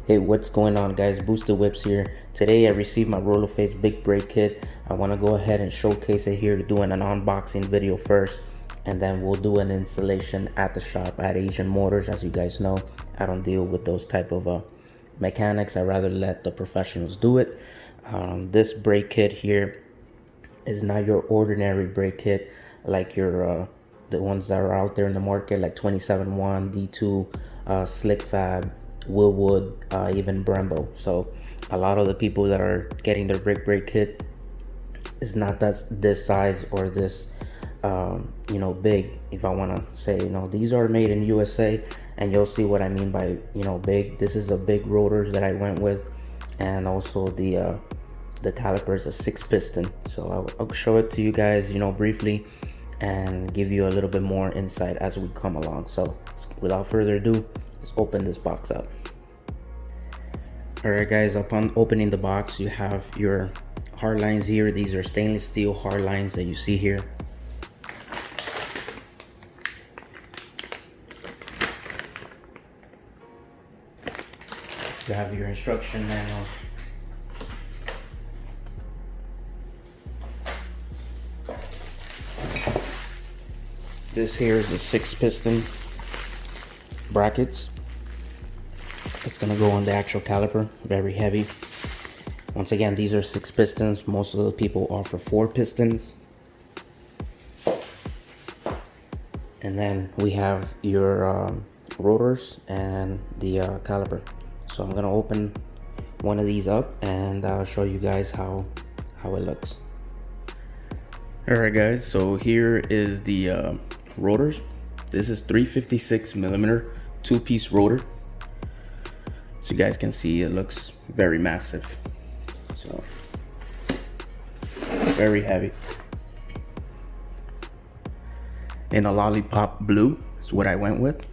Hey, what's going on, guys? Booster Whips here. Today I received my Rolloface Big Brake Kit. I want to go ahead and showcase it here, doing an unboxing video first, and then we'll do an installation at the shop at Asian Motors. As you guys know, I don't deal with those type of mechanics. I rather let the professionals do it. This brake kit here is not your ordinary brake kit like your the ones that are out there in the market, like 27-1, D2, Slick Fab, Willwood, even Brembo. So a lot of the people that are getting their brake kit is not this size or this big. If I want to say, these are made in USA, and you'll see what I mean by big. This is a big rotors that I went with, and also the Calipers, a 6-piston. So I'll show it to you guys briefly and give you a little bit more insight as we come along. So without further ado, let's open this box up. Alright guys, upon opening the box, you have your hard lines here. These are stainless steel hard lines that you see here. You have your instruction manual. This here is the 6-piston brackets. It's gonna go on the actual caliper, very heavy. Once again, these are 6 pistons. Most of the people offer 4 pistons. And then we have your rotors and the caliper. So I'm gonna open one of these up and I'll show you guys how it looks. Alright guys, so here is the rotors. This is 356mm 2-piece rotor. So you guys can see it looks very massive. So very heavy. In a lollipop blue is what I went with.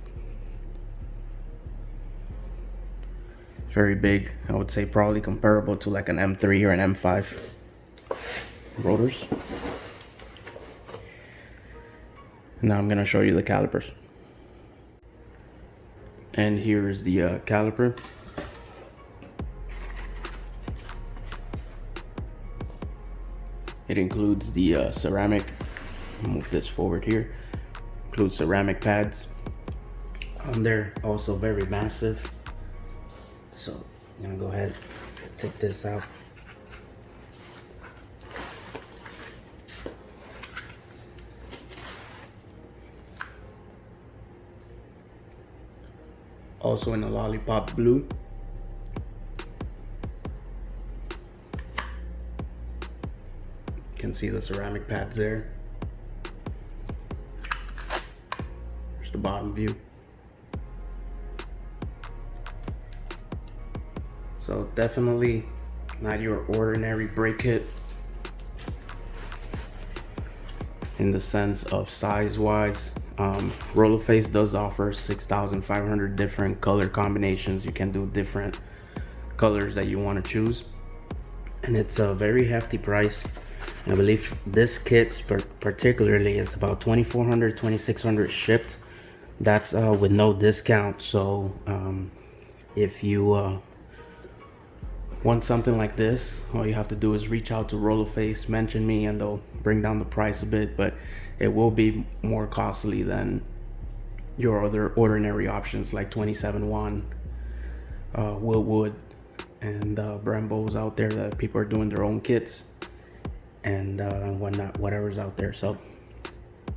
Very big. I would say probably comparable to like an M3 or an M5 rotors. Now I'm gonna show you the calipers. And here is the caliper. It includes the ceramic. Move this forward here. Includes ceramic pads. They're also very massive. So I'm gonna go ahead and take this out. Also in a lollipop blue. You can see the ceramic pads there. There's the bottom view. So definitely not your ordinary brake kit in the sense of size wise. Rolloface does offer 6,500 different color combinations. You can do different colors that you want to choose, and it's a very hefty price. I believe this kit particularly is about 2,400, 2,600 shipped. That's with no discount. So if you want something like this, all you have to do is reach out to Rolloface, mention me, and they'll bring down the price a bit, but it will be more costly than your other ordinary options like 27-1, Willwood, and Brembos out there that people are doing their own kits and whatnot, whatever's out there. So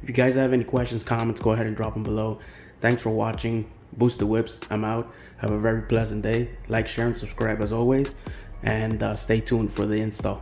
if you guys have any questions, comments, go ahead and drop them below. Thanks for watching. Booster Whips, I'm out. Have a very pleasant day. Like, share, and subscribe as always, and stay tuned for the install.